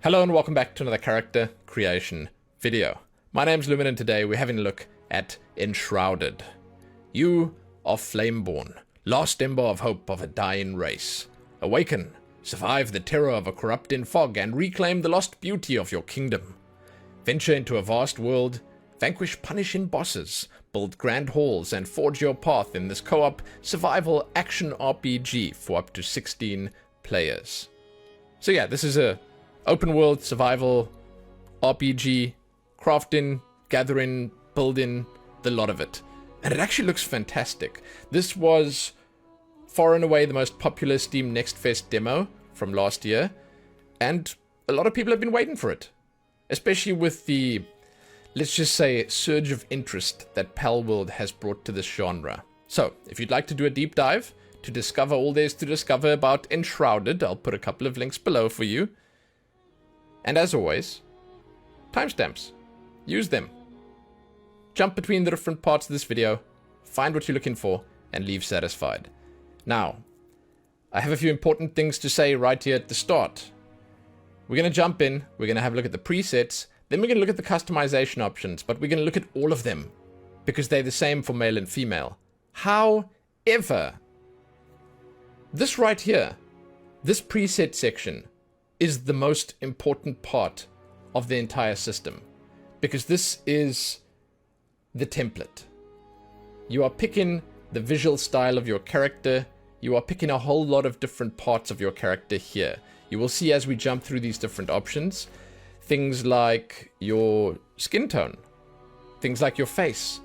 Hello and welcome back to another character creation video. My name's Lumin and today we're having a look at Enshrouded. You are Flameborn, last ember of hope of a dying race. Awaken, survive the terror of a corrupting fog and reclaim the lost beauty of your kingdom. Venture into a vast world, vanquish punishing bosses, build grand halls and forge your path in this co-op survival action RPG for up to 16 players. So yeah, this is a open world survival RPG, crafting, gathering, building, the lot of it. And it actually looks fantastic. This was far and away the most popular Steam Next Fest demo from last year, and a lot of people have been waiting for it. Especially with the, let's just say, surge of interest that Palworld has brought to this genre. So, if you'd like to do a deep dive to discover all there is to discover about Enshrouded, I'll put a couple of links below for you. And as always, timestamps. Use them. Jump between the different parts of this video, find what you're looking for, and leave satisfied. Now, I have a few important things to say right here at the start. We're going to jump in, we're going to have a look at the presets, then we're going to look at the customization options, but we're going to look at all of them, because they're the same for male and female. However, this right here, this preset section, is the most important part of the entire system, because this is the template. You are picking the visual style of your character. You are picking a whole lot of different parts of your character here. You will see as we jump through these different options, things like your skin tone, things like your face,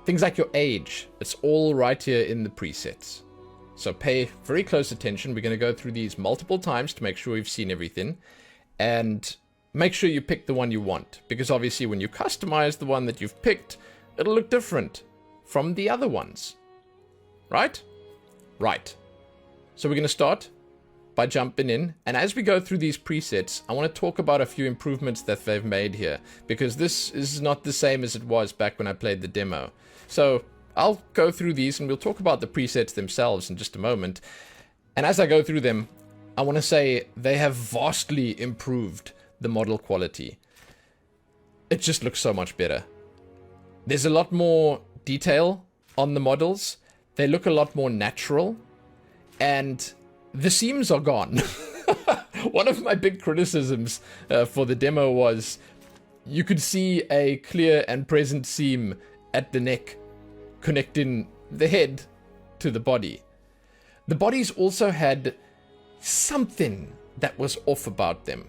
things like your age. It's all right here in the presets. So pay very close attention. We're going to go through these multiple times to make sure we've seen everything. And make sure you pick the one you want. Because obviously when you customize the one that you've picked, it'll look different from the other ones. Right? Right. So we're going to start by jumping in. And as we go through these presets, I want to talk about a few improvements that they've made here. Because this is not the same as it was back when I played the demo. So I'll go through these and we'll talk about the presets themselves in just a moment. And as I go through them, I want to say they have vastly improved the model quality. It just looks so much better. There's a lot more detail on the models. They look a lot more natural. And the seams are gone. One of my big criticisms for the demo was you could see a clear and present seam at the neck connecting the head to the body. The bodies also had something that was off about them.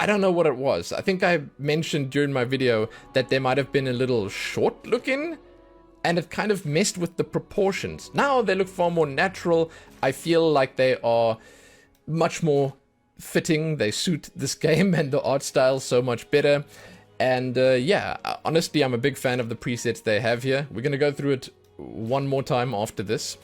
I don't know what it was. I think I mentioned during my video that they might have been a little short looking, and it kind of messed with the proportions. Now they look far more natural. I feel like they are much more fitting. They suit this game and the art style so much better. And yeah, honestly, I'm a big fan of the presets they have here. We're going to go through it one more time after this,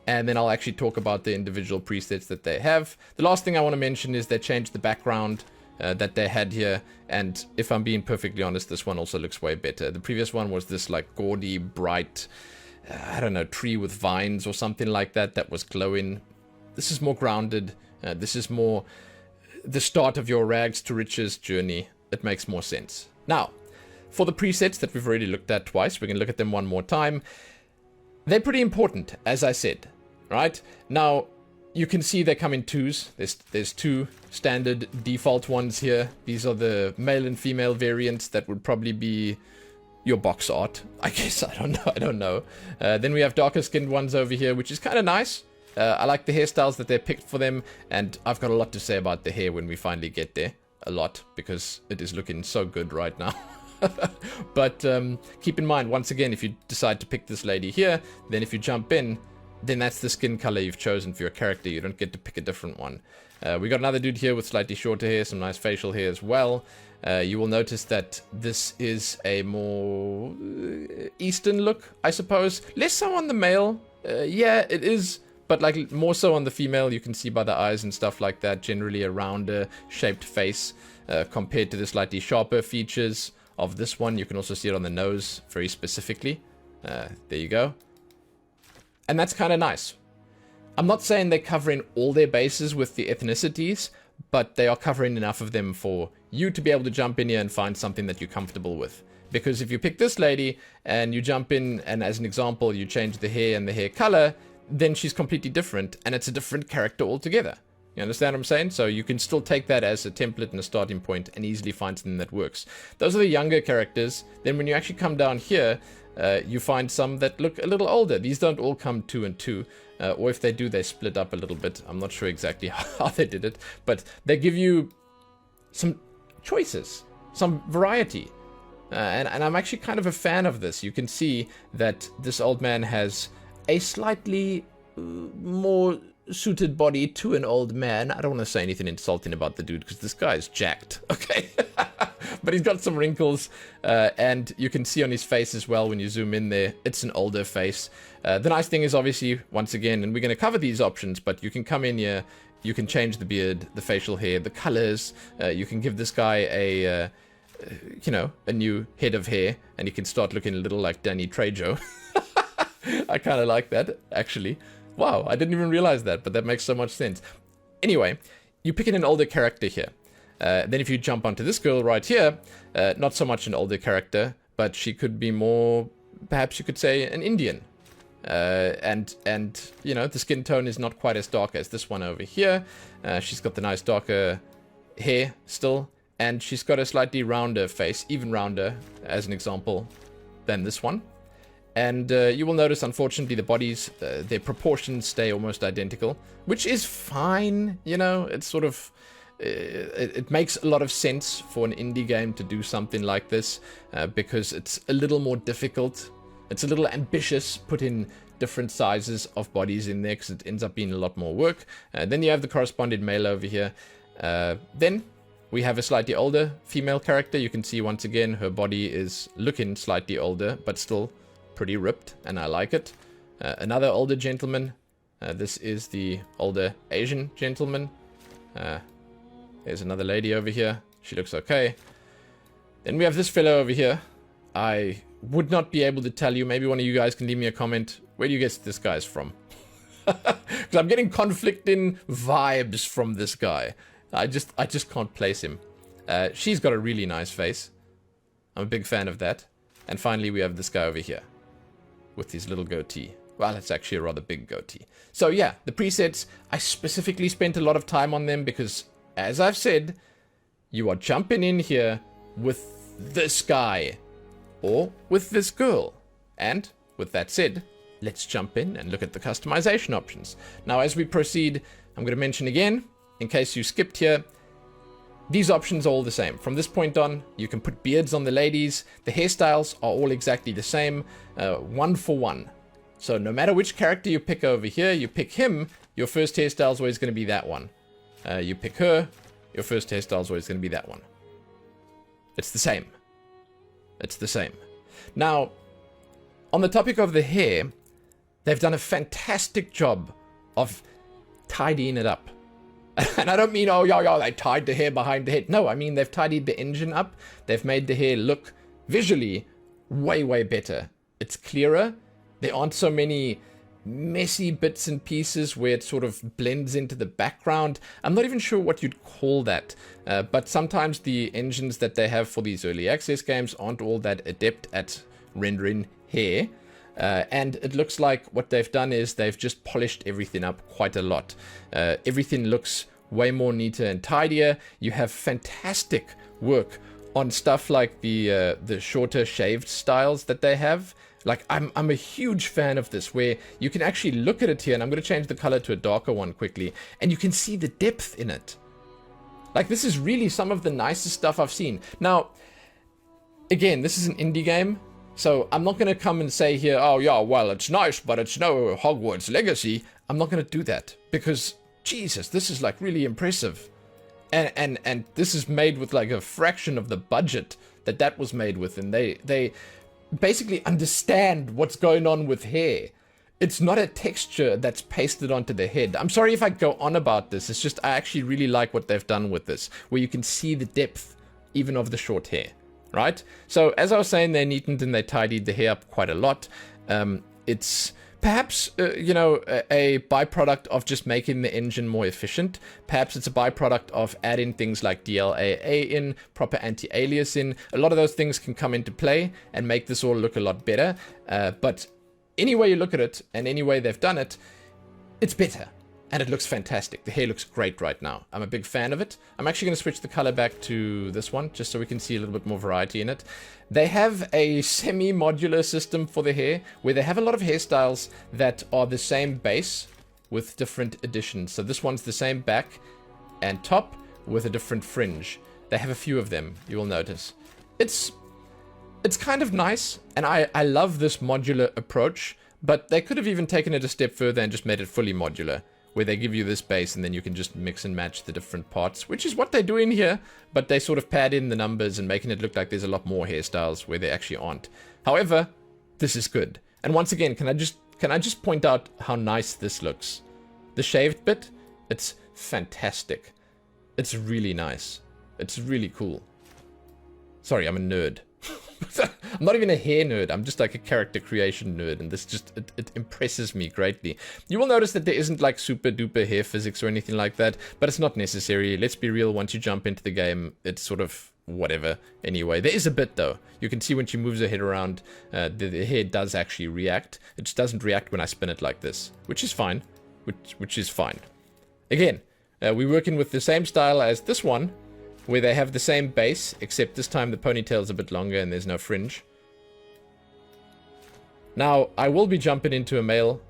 and then I'll actually talk about the individual presets that they have. The last thing I want to mention is they changed the background that they had here, and if I'm being perfectly honest, this one also looks way better. The previous one was this like gaudy, bright, I don't know, tree with vines or something like that that was glowing. This is more grounded. This is more the start of your rags to riches journey. It makes more sense. Now, for the presets that we've already looked at twice, we're going to look at them one more time. They're pretty important, as I said, right? Now, you can see they come in twos. There's two standard default ones here. These are the male and female variants that would probably be your box art. I guess, I don't know. Then we have darker skinned ones over here, which is kind of nice. I like the hairstyles that they picked for them, and I've got a lot to say about the hair when we finally get there. A lot, because it is looking so good right now. But keep in mind, once again, if you decide to pick this lady here, then if you jump in, then that's the skin color you've chosen for your character. You don't get to pick a different one. We got another dude here with slightly shorter hair, some nice facial hair as well. You will notice that this is a more Eastern look, I suppose. Less so on the male. Yeah, it is. But like more so on the female, you can see by the eyes and stuff like that, generally a rounder shaped face compared to the slightly sharper features of this one. You can also see it on the nose very specifically. There you go. And that's kind of nice. I'm not saying they're covering all their bases with the ethnicities, but they are covering enough of them for you to be able to jump in here and find something that you're comfortable with. Because if you pick this lady and you jump in and as an example you change the hair and the hair color, then she's completely different and it's a different character altogether. You understand what I'm saying? So you can still take that as a template and a starting point and easily find something that works. Those are the younger characters. Then when you actually come down here, you find some that look a little older. These don't all come 2 and 2. Or if they do, they split up a little bit. I'm not sure exactly how they did it. But they give you some choices, some variety. And I'm actually kind of a fan of this. You can see that this old man has a slightly more suited body to an old man. I don't want to say anything insulting about the dude because this guy is jacked, okay? But he's got some wrinkles, and you can see on his face as well when you zoom in there, it's an older face. The nice thing is obviously, once again, and we're going to cover these options, but you can come in here, you can change the beard, the facial hair, the colors, you can give this guy a, you know, a new head of hair, and he can start looking a little like Danny Trejo. I kind of like that, actually. Wow, I didn't even realize that, but that makes so much sense. Anyway, you pick in an older character here. Then if you jump onto this girl right here, not so much an older character, but she could be more, perhaps you could say, an Indian. And you know, the skin tone is not quite as dark as this one over here. She's got the nice darker hair still, and she's got a slightly rounder face, even rounder, as an example, than this one. And you will notice, unfortunately, the bodies, their proportions stay almost identical, which is fine. You know, it's sort of, it makes a lot of sense for an indie game to do something like this, because it's a little more difficult. It's a little ambitious, put in different sizes of bodies in there because it ends up being a lot more work. Then you have the corresponding male over here. Then we have a slightly older female character. You can see once again her body is looking slightly older, but still pretty ripped, and I like it. Another older gentleman. This is the older Asian gentleman. There's another lady over here. She looks okay. Then we have this fellow over here. I would not be able to tell you. Maybe one of you guys can leave me a comment. Where do you guess this guy's from? Because I'm getting conflicting vibes from this guy. I just can't place him. She's got a really nice face. I'm a big fan of that. And finally, we have this guy over here with his little goatee. Well, it's actually a rather big goatee. So yeah, the presets, I specifically spent a lot of time on them because, as I've said, you are jumping in here with this guy or with this girl. And with that said, let's jump in and look at the customization options. Now, as we proceed, I'm going to mention again, in case you skipped here, these options are all the same. From this point on, you can put beards on the ladies. The hairstyles are all exactly the same, 1 for 1. So no matter which character you pick over here, you pick him, your first hairstyle is always going to be that one. You pick her, your first hairstyle is always going to be that one. It's the same. It's the same. Now, on the topic of the hair, they've done a fantastic job of tidying it up. And I don't mean, oh, yeah, they tied the hair behind the head. No, I mean, they've tidied the engine up. They've made the hair look visually way, way better. It's clearer. There aren't so many messy bits and pieces where it sort of blends into the background. I'm not even sure what you'd call that. But sometimes the engines that they have for these early access games aren't all that adept at rendering hair. And it looks like what they've done is they've just polished everything up quite a lot. Everything looks way more neater and tidier. You have fantastic work on stuff like the shorter shaved styles that they have. Like, I'm a huge fan of this, where you can actually look at it here, and I'm going to change the color to a darker one quickly, and you can see the depth in it. Like, this is really some of the nicest stuff I've seen. Now, again, this is an indie game. So I'm not going to come and say here, oh yeah, well, it's nice, but it's no Hogwarts Legacy. I'm not going to do that because, Jesus, this is like really impressive. And this is made with like a fraction of the budget that was made with. And they basically understand what's going on with hair. It's not a texture that's pasted onto the head. I'm sorry if I go on about this. It's just I actually really like what they've done with this, where you can see the depth even of the short hair. Right? So, as I was saying, they neatened and they tidied the hair up quite a lot. It's Perhaps, you know, a byproduct of just making the engine more efficient. Perhaps it's a byproduct of adding things like DLAA in, proper anti-alias in. A lot of those things can come into play and make this all look a lot better. But any way you look at it, and any way they've done it, it's better. And it looks fantastic. The hair looks great right now. I'm a big fan of it. I'm actually going to switch the color back to this one, just so we can see a little bit more variety in it. They have a semi-modular system for the hair, where they have a lot of hairstyles that are the same base with different additions. So this one's the same back and top with a different fringe. They have a few of them, you will notice. It's kind of nice, and I love this modular approach, but they could have even taken it a step further and just made it fully modular, where they give you this base and then you can just mix and match the different parts, which is what they're doing here, but they sort of pad in the numbers and making it look like there's a lot more hairstyles where there actually aren't. However, this is good. And once again, can I just point out how nice this looks? The shaved bit, it's fantastic. It's really nice. It's really cool. Sorry, I'm a nerd. I'm not even a hair nerd, I'm just like a character creation nerd, and this just, it impresses me greatly. You will notice that there isn't like super duper hair physics or anything like that, but it's not necessary. Let's be real, once you jump into the game, it's sort of whatever anyway. There is a bit though. You can see when she moves her head around, the hair does actually react. It just doesn't react when I spin it like this, which is fine. Which is fine. Again, we're working with the same style as this one, where they have the same base, except this time the ponytail's a bit longer and there's no fringe. Now, I will be jumping into a male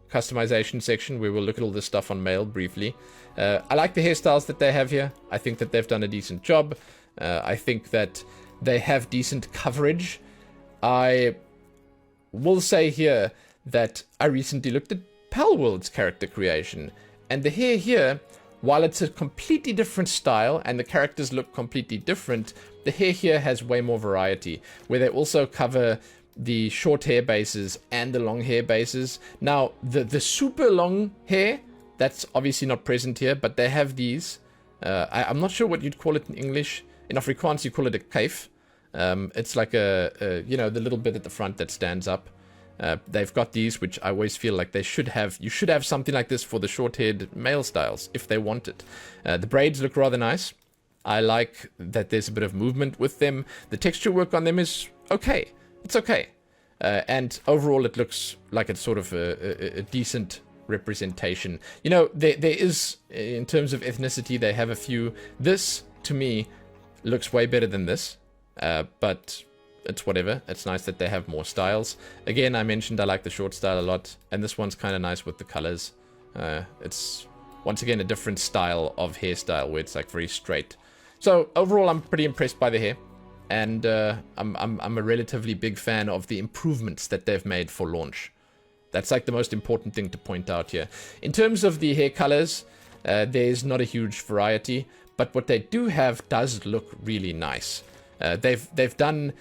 customization section where we'll look at all this stuff on male briefly. I like the hairstyles that they have here. I think that they've done a decent job. I think that they have decent coverage. I will say here that I recently looked at Palworld's character creation, and the hair here, while it's a completely different style and the characters look completely different, the hair here has way more variety, where they also cover the short hair bases and the long hair bases. Now, the super long hair, that's obviously not present here, but they have these. I'm not sure what you'd call it in English. In Afrikaans, you call it a kaif. It's like you know, the little bit at the front that stands up. They've got these, which I always feel like they should have. You should have something like this for the short-haired male styles, if they want it. The braids look rather nice. I like that there's a bit of movement with them. The texture work on them is okay. It's okay. And overall, it looks like it's sort of a decent representation. You know, there is, in terms of ethnicity, they have a few. This, to me, looks way better than this. But it's whatever. It's nice that they have more styles. Again, I mentioned I like the short style a lot, and this one's kind of nice with the colors. It's, once again, a different style of hairstyle where it's like very straight. So overall, I'm pretty impressed by the hair, and I'm a relatively big fan of the improvements that they've made for launch. That's like the most important thing to point out here. In terms of the hair colors, there's not a huge variety, but what they do have does look really nice. They've done,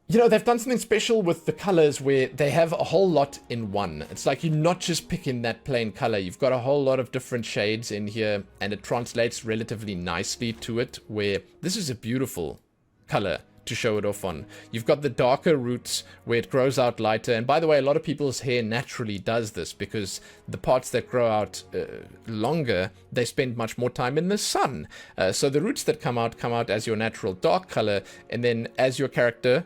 you know, they've done something special with the colors where they have a whole lot in one. It's like you're not just picking that plain color. You've got a whole lot of different shades in here, and it translates relatively nicely to it, where this is a beautiful color to show it off on. You've got the darker roots where it grows out lighter. And by the way, a lot of people's hair naturally does this because the parts that grow out longer, they spend much more time in the sun. So the roots that come out as your natural dark color, and then as your character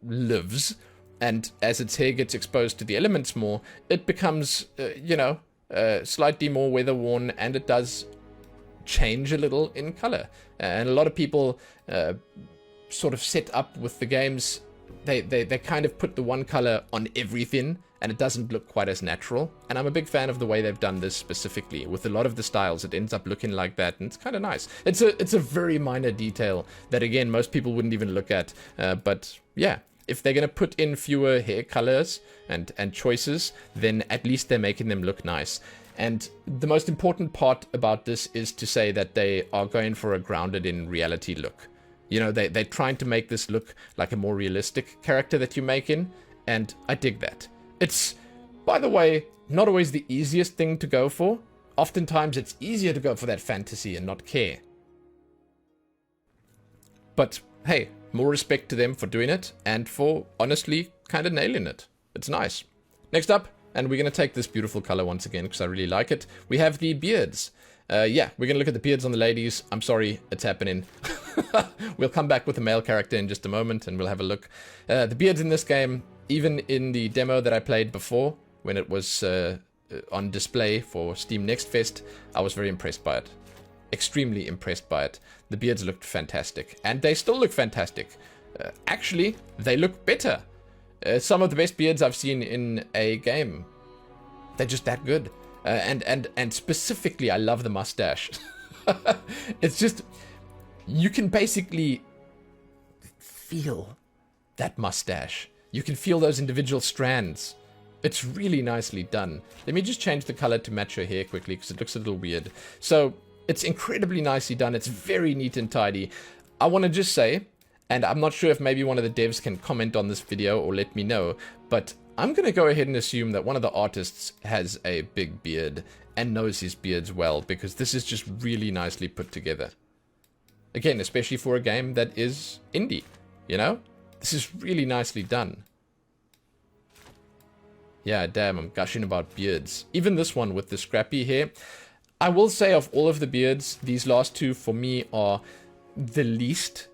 lives and as its hair gets exposed to the elements more, it becomes, you know, slightly more weather worn, and it does change a little in color. And a lot of people sort of set up with the games, they kind of put the one color on everything, and it doesn't look quite as natural. And I'm a big fan of the way they've done this specifically. With a lot of the styles, it ends up looking like that, and it's kind of nice. It's a very minor detail that, again, most people wouldn't even look at. But yeah, if they're going to put in fewer hair colors and choices, then at least they're making them look nice. And the most important part about this is to say that they are going for a grounded in reality look. You know, they're trying to make this look like a more realistic character that you make in, and I dig that. It's, by the way, not always the easiest thing to go for. Oftentimes it's easier to go for that fantasy and not care. But hey, more respect to them for doing it, and for honestly kind of nailing it. It's nice. Next up, and we're going to take this beautiful color once again because I really like it, we have the beards. Yeah, we're going to look at the beards on the ladies. I'm sorry, it's happening. We'll come back with the male character in just a moment and we'll have a look. The beards in this game, even in the demo that I played before, when it was on display for Steam Next Fest, I was very impressed by it. Extremely impressed by it. The beards looked fantastic, and they still look fantastic. Actually, they look better. Some of the best beards I've seen in a game. They're just that good. And specifically, I love the mustache. It's just, you can basically feel that mustache. You can feel those individual strands. It's really nicely done. Let me just change the color to match her hair quickly because it looks a little weird. So it's incredibly nicely done. It's very neat and tidy. I want to just say, and I'm not sure if maybe one of the devs can comment on this video or let me know, but I'm going to go ahead and assume that one of the artists has a big beard and knows his beards well, because this is just really nicely put together. Again, especially for a game that is indie, you know? This is really nicely done. Yeah, damn, I'm gushing about beards. Even this one with the scrappy hair. I will say of all of the beards, these last two for me are the least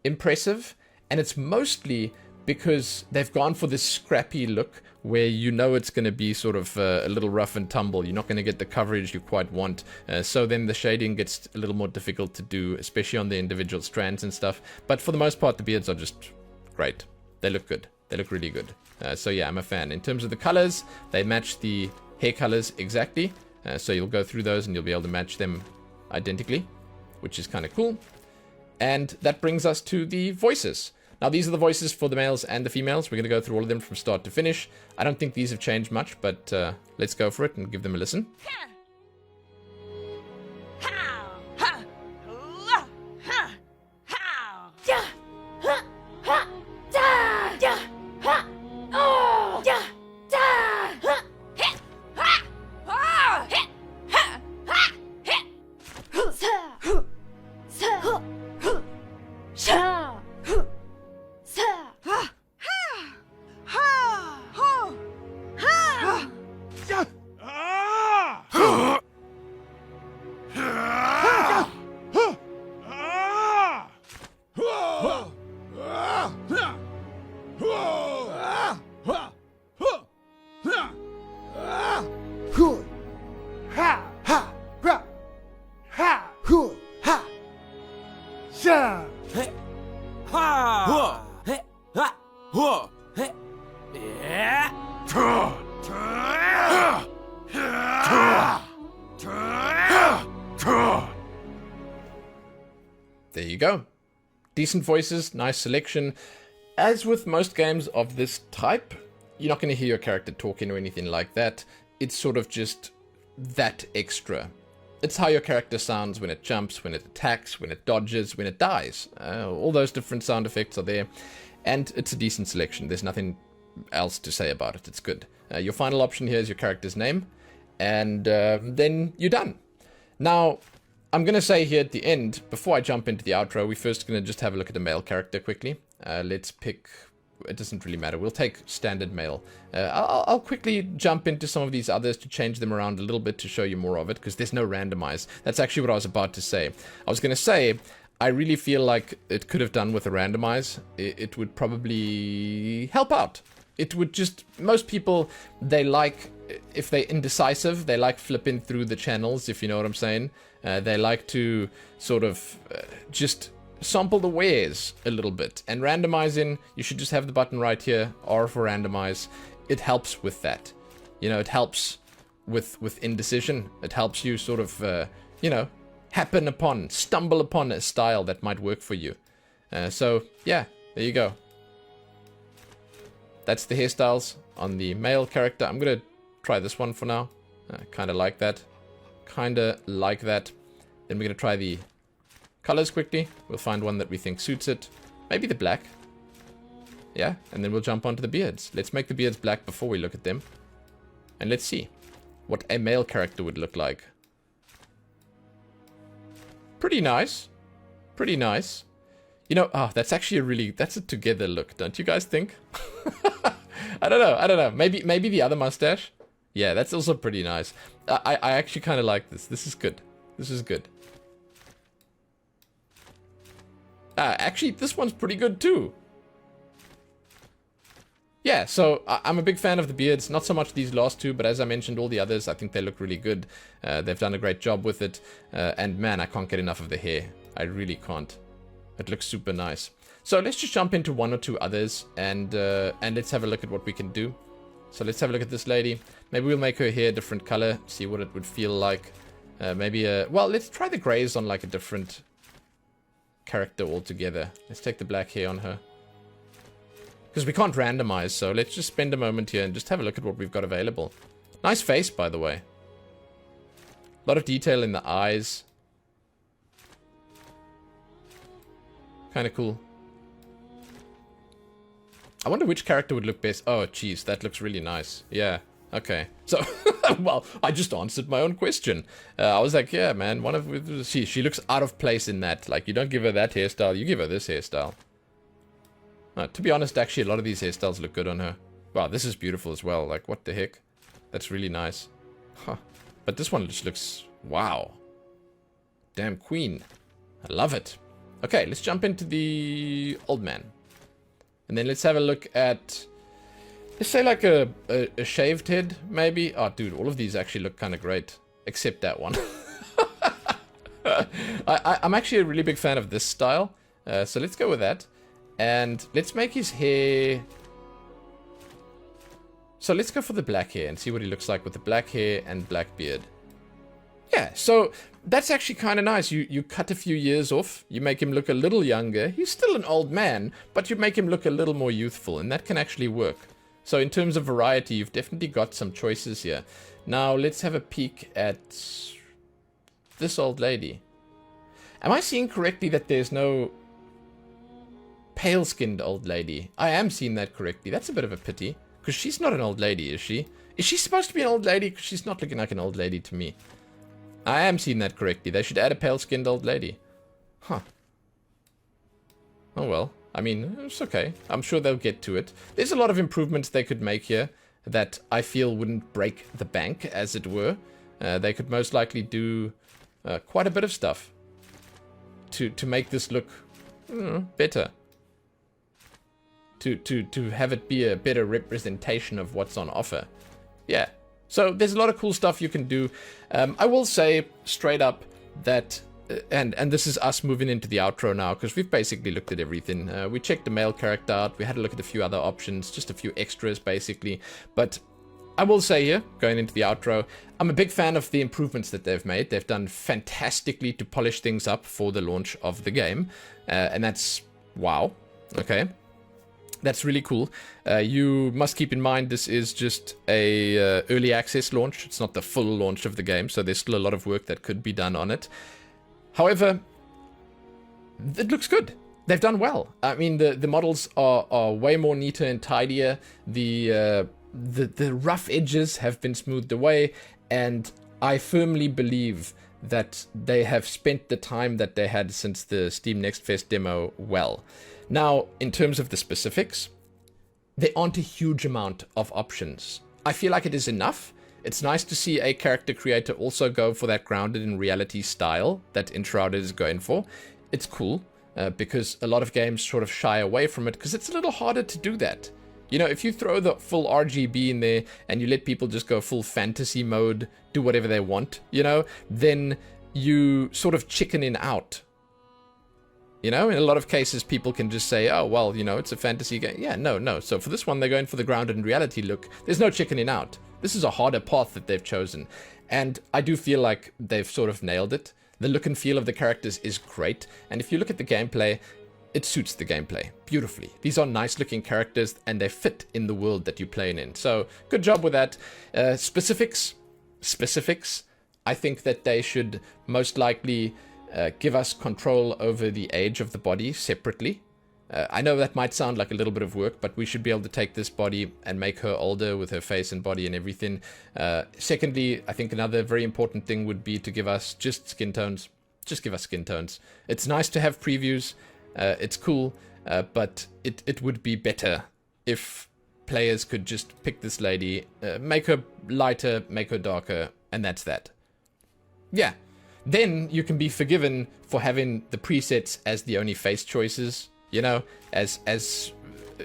impressive. And it's mostly because they've gone for this scrappy look where you know it's going to be sort of a little rough and tumble. You're not going to get the coverage you quite want. So then the shading gets a little more difficult to do, especially on the individual strands and stuff. But for the most part, the beards are just great. They look good. They look really good. So yeah, I'm a fan. In terms of the colors, they match the hair colors exactly. So you'll go through those and you'll be able to match them identically, which is kind of cool. And that brings us to the voices. Now, these are the voices for the males and the females. We're going to go through all of them from start to finish. I don't think these have changed much, but let's go for it and give them a listen. There you go. Decent voices, nice selection. As with most games of this type, you're not going to hear your character talking or anything like that. It's sort of just that extra. It's how your character sounds when it jumps, when it attacks, when it dodges, when it dies. All those different sound effects are there. And it's a decent selection. There's nothing else to say about it. It's good. Your final option here is your character's name. And then you're done. Now, I'm going to say here at the end, before I jump into the outro, we're first going to just have a look at the male character quickly. Let's pick... It doesn't really matter. We'll take standard male. I'll quickly jump into some of these others to change them around a little bit to show you more of it, because there's no randomize. That's actually what I was about to say. I was going to say, I really feel like it could have done with a randomize. It would probably help out. It would just... Most people, they like... If they're indecisive, they like flipping through the channels, if you know what I'm saying. They like to sort of just sample the wares a little bit. And randomizing, you should just have the button right here, R for randomize. It helps with that. You know, it helps with indecision. It helps you sort of, you know, stumble upon a style that might work for you. So, yeah, there you go. That's the hairstyles on the male character. I'm going to try this one for now. Kind of like that. Then we're going to try the colors quickly. We'll find one that we think suits it. Maybe the black. Yeah, and then we'll jump onto the beards. Let's make the beards black before we look at them. And let's see what a male character would look like. Pretty nice. Pretty nice. You know, that's actually that's a together look, don't you guys think? I don't know. Maybe the other mustache. Yeah, that's also pretty nice. I actually kind of like this. This is good. This is good. Actually, this one's pretty good too. Yeah, so I'm a big fan of the beards. Not so much these last two, but as I mentioned, all the others, I think they look really good. They've done a great job with it. And man, I can't get enough of the hair. I really can't. It looks super nice. So let's just jump into one or two others and let's have a look at what we can do. So let's have a look at this lady. Maybe we'll make her hair a different color, see what it would feel like. Well, let's try the grays on like a different character altogether. Let's take the black hair on her. Because we can't randomize, so let's just spend a moment here and just have a look at what we've got available. Nice face, by the way. A lot of detail in the eyes. Kind of cool. I wonder which character would look best. Oh, geez, that looks really nice. Yeah, okay. So, well, I just answered my own question. I was like, yeah, man, she looks out of place in that. Like, you don't give her that hairstyle, you give her this hairstyle. To be honest, actually, a lot of these hairstyles look good on her. Wow, this is beautiful as well. Like, what the heck? That's really nice. Huh. But this one just looks... Wow. Damn queen. I love it. Okay, let's jump into the old man. And then let's have a look at... Let's say like a shaved head, maybe. Oh, dude, all of these actually look kind of great. Except that one. I'm actually a really big fan of this style. So let's go with that. And let's make his hair... So let's go for the black hair and see what he looks like with the black hair and black beard. Yeah, so that's actually kind of nice. You cut a few years off, you make him look a little younger. He's still an old man, but you make him look a little more youthful, and that can actually work. So in terms of variety, you've definitely got some choices here. Now, let's have a peek at this old lady. Am I seeing correctly that there's no pale-skinned old lady? I am seeing that correctly. That's a bit of a pity, because she's not an old lady, is she? Is she supposed to be an old lady? Because she's not looking like an old lady to me. I am seeing that correctly. They should add a pale-skinned old lady. Huh. Oh well. I mean, it's okay. I'm sure they'll get to it. There's a lot of improvements they could make here that I feel wouldn't break the bank, as it were. They could most likely do quite a bit of stuff to make this look better. To have it be a better representation of what's on offer. Yeah. So there's a lot of cool stuff you can do. I will say straight up that, and this is us moving into the outro now, because we've basically looked at everything. We checked the male character out. We had a look at a few other options, just a few extras basically. But I will say here, going into the outro, I'm a big fan of the improvements that they've made. They've done fantastically to polish things up for the launch of the game. And that's wow. Okay. That's really cool. You must keep in mind this is just a early access launch. It's not the full launch of the game, so there's still a lot of work that could be done on it. However, it looks good. They've done well. I mean, the models are way more neater and tidier. The rough edges have been smoothed away, and I firmly believe that they have spent the time that they had since the Steam Next Fest demo well. Now, in terms of the specifics, there aren't a huge amount of options. I feel like it is enough. It's nice to see a character creator also go for that grounded in reality style that Enshrouded is going for. It's cool, because a lot of games sort of shy away from it, because it's a little harder to do that. You know, if you throw the full RGB in there and you let people just go full fantasy mode, do whatever they want, you know, then you sort of chicken in out. You know, in a lot of cases, people can just say, oh, well, you know, it's a fantasy game. Yeah, no. So for this one, they're going for the grounded in reality look. There's no chickening out. This is a harder path that they've chosen. And I do feel like they've sort of nailed it. The look and feel of the characters is great. And if you look at the gameplay, it suits the gameplay beautifully. These are nice looking characters and they fit in the world that you're playing in. So good job with that. Specifics. I think that they should most likely give us control over the age of the body separately. I know that might sound like a little bit of work, but we should be able to take this body and make her older with her face and body and everything. Secondly, I think another very important thing would be to give us just skin tones. Just give us skin tones. It's nice to have previews. It's cool, but it would be better if players could just pick this lady, make her lighter, make her darker, and that's that. Yeah. Then you can be forgiven for having the presets as the only face choices, you know, as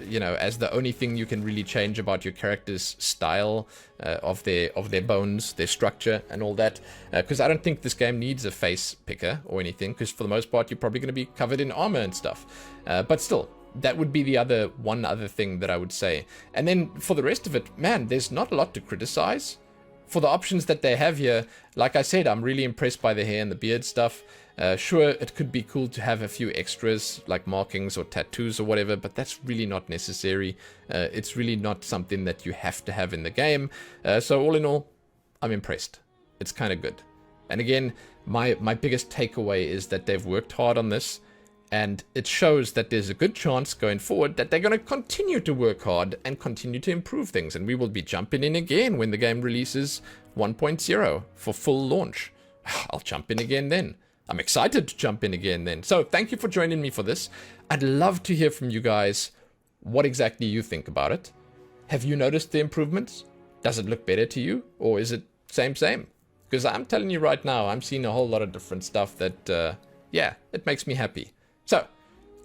you know, as the only thing you can really change about your character's style, of their bones, their structure, and all that. Because I don't think this game needs a face picker or anything, because for the most part you're probably going to be covered in armor and stuff. But still, that would be the one other thing that I would say. And then for the rest of it, man, there's not a lot to criticize. For the options that they have here, like I said, I'm really impressed by the hair and the beard stuff. Sure, it could be cool to have a few extras, like markings or tattoos or whatever, but that's really not necessary. It's really not something that you have to have in the game. So all in all, I'm impressed. It's kind of good. And again, my biggest takeaway is that they've worked hard on this, and it shows that there's a good chance going forward that they're going to continue to work hard and continue to improve things. And we will be jumping in again when the game releases 1.0 for full launch. I'll jump in again then. I'm excited to jump in again then. So thank you for joining me for this. I'd love to hear from you guys what exactly you think about it. Have you noticed the improvements? Does it look better to you? Or is it same? Because I'm telling you right now, I'm seeing a whole lot of different stuff that, yeah, it makes me happy. So,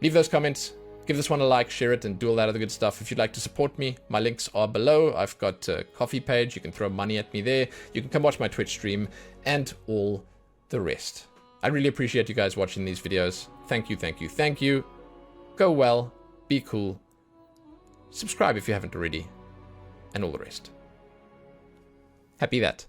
leave those comments, give this one a like, share it, and do all that other good stuff. If you'd like to support me, my links are below. I've got a coffee page. You can throw money at me there. You can come watch my Twitch stream, and all the rest. I really appreciate you guys watching these videos. Thank you. Go well, be cool, subscribe if you haven't already, and all the rest. Happy that.